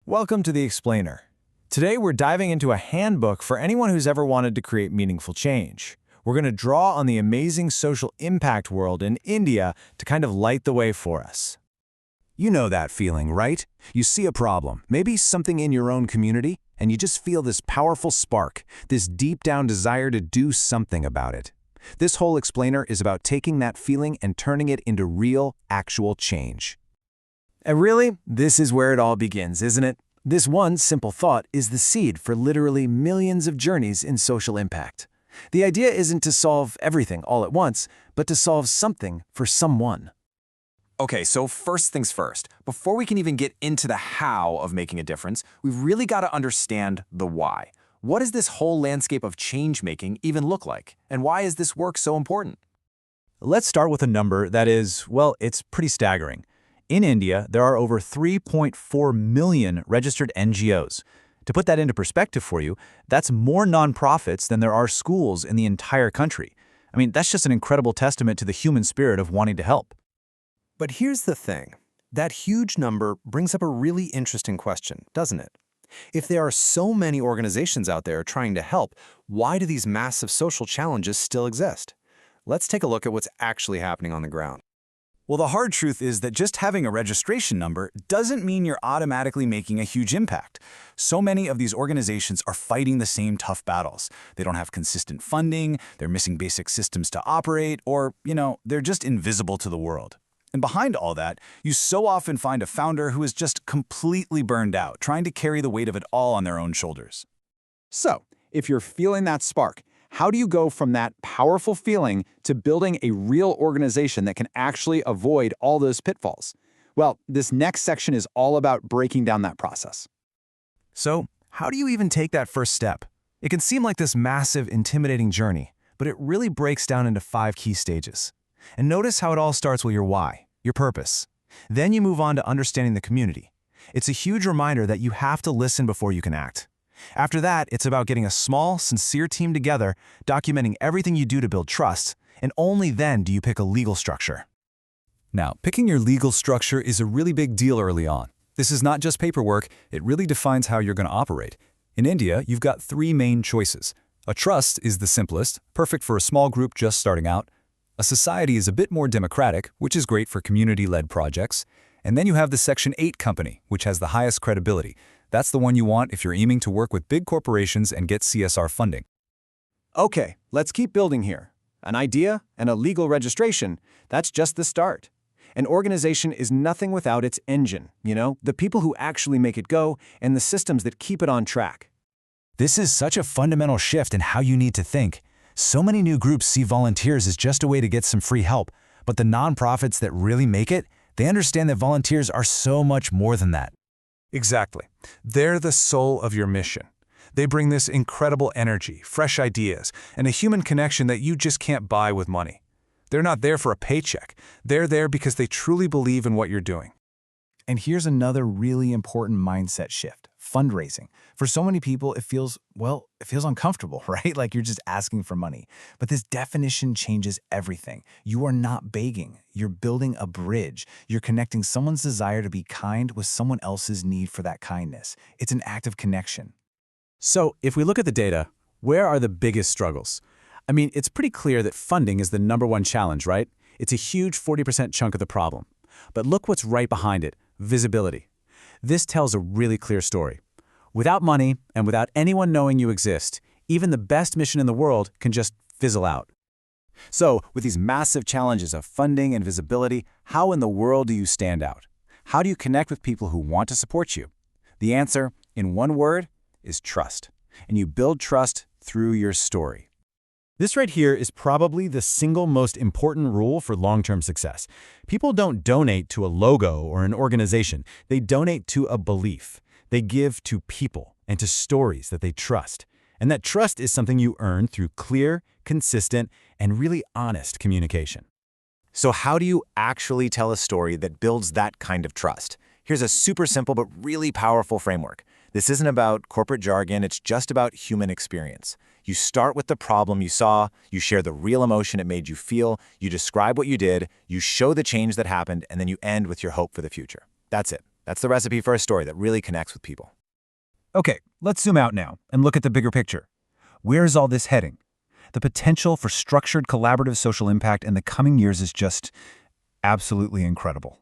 Welcome to The Explainer. Today we're diving into a handbook for anyone who's ever wanted to create meaningful change. We're going to draw on the amazing social impact world in India to kind of light the way for us. You know that feeling, right? You see a problem, maybe something in your own community, and you just feel this powerful spark, this deep-down desire to do something about it. This whole explainer is about taking that feeling and turning it into real, actual change. And really, this is where it all begins, isn't it? This one simple thought is the seed for literally millions of journeys in social impact. The idea isn't to solve everything all at once, but to solve something for someone. Okay, so first things first. Before we can even get into the how of making a difference, we've really got to understand the why. What does this whole landscape of change-making even look like? And why is this work so important? Let's start with a number that is, well, it's pretty staggering. In India, there are over 3.4 million registered NGOs. To put that into perspective for you, that's more nonprofits than there are schools in the entire country. I mean, that's just an incredible testament to the human spirit of wanting to help. But here's the thing. That huge number brings up a really interesting question, doesn't it? If there are so many organizations out there trying to help, why do these massive social challenges still exist? Let's take a look at what's actually happening on the ground. Well, the hard truth is that just having a registration number doesn't mean you're automatically making a huge impact. So many of these organizations are fighting the same tough battles. They don't have consistent funding, they're missing basic systems to operate, or, they're just invisible to the world. And behind all that, you so often find a founder who is just completely burned out, trying to carry the weight of it all on their own shoulders. So, if you're feeling that spark, how do you go from that powerful feeling to building a real organization that can actually avoid all those pitfalls? Well, this next section is all about breaking down that process. So, how do you even take that first step? It can seem like this massive, intimidating journey, but it really breaks down into 5 key stages. And notice how it all starts with your why, your purpose. Then you move on to understanding the community. It's a huge reminder that you have to listen before you can act. After that, it's about getting a small, sincere team together, documenting everything you do to build trust, and only then do you pick a legal structure. Now, picking your legal structure is a really big deal early on. This is not just paperwork, it really defines how you're going to operate. In India, you've got 3 main choices. A trust is the simplest, perfect for a small group just starting out. A society is a bit more democratic, which is great for community-led projects. And then you have the Section 8 company, which has the highest credibility. That's the one you want if you're aiming to work with big corporations and get CSR funding. Okay, let's keep building here. An idea and a legal registration, that's just the start. An organization is nothing without its engine, the people who actually make it go and the systems that keep it on track. This is such a fundamental shift in how you need to think. So many new groups see volunteers as just a way to get some free help, but the nonprofits that really make it, they understand that volunteers are so much more than that. Exactly. They're the soul of your mission. They bring this incredible energy, fresh ideas, and a human connection that you just can't buy with money. They're not there for a paycheck. They're there because they truly believe in what you're doing. And here's another really important mindset shift, fundraising. For so many people, it feels uncomfortable, right? Like you're just asking for money. But this definition changes everything. You are not begging. You're building a bridge. You're connecting someone's desire to be kind with someone else's need for that kindness. It's an act of connection. So, if we look at the data, where are the biggest struggles? I mean, it's pretty clear that funding is the #1 challenge, right? It's a huge 40% chunk of the problem. But look what's right behind it. Visibility. This tells a really clear story. Without money and without anyone knowing you exist, even the best mission in the world can just fizzle out. So, with these massive challenges of funding and visibility, how in the world do you stand out? How do you connect with people who want to support you? The answer, in one word, is trust. And you build trust through your story. This right here is probably the single most important rule for long-term success. People don't donate to a logo or an organization. They donate to a belief. They give to people and to stories that they trust. And that trust is something you earn through clear, consistent, and really honest communication. So how do you actually tell a story that builds that kind of trust? Here's a super simple but really powerful framework. This isn't about corporate jargon, it's just about human experience. You start with the problem you saw, you share the real emotion it made you feel, you describe what you did, you show the change that happened, and then you end with your hope for the future. That's it. That's the recipe for a story that really connects with people. Okay, let's zoom out now and look at the bigger picture. Where is all this heading? The potential for structured collaborative social impact in the coming years is just absolutely incredible.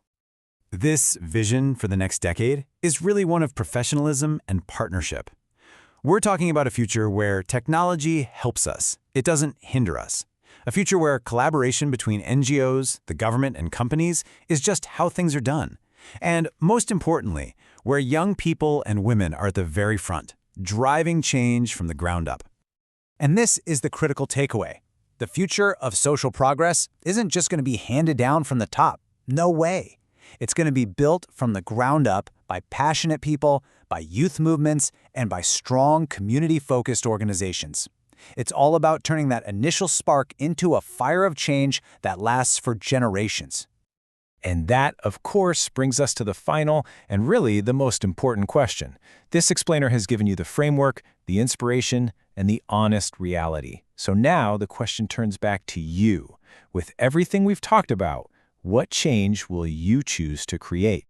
This vision for the next decade is really one of professionalism and partnership. We're talking about a future where technology helps us. It doesn't hinder us. A future where collaboration between NGOs, the government, and companies is just how things are done. And most importantly, where young people and women are at the very front, driving change from the ground up. And this is the critical takeaway. The future of social progress isn't just going to be handed down from the top. No way. It's going to be built from the ground up by passionate people, by youth movements, and by strong community-focused organizations. It's all about turning that initial spark into a fire of change that lasts for generations. And that, of course, brings us to the final and really the most important question. This explainer has given you the framework, the inspiration, and the honest reality. So now the question turns back to you. With everything we've talked about, what change will you choose to create?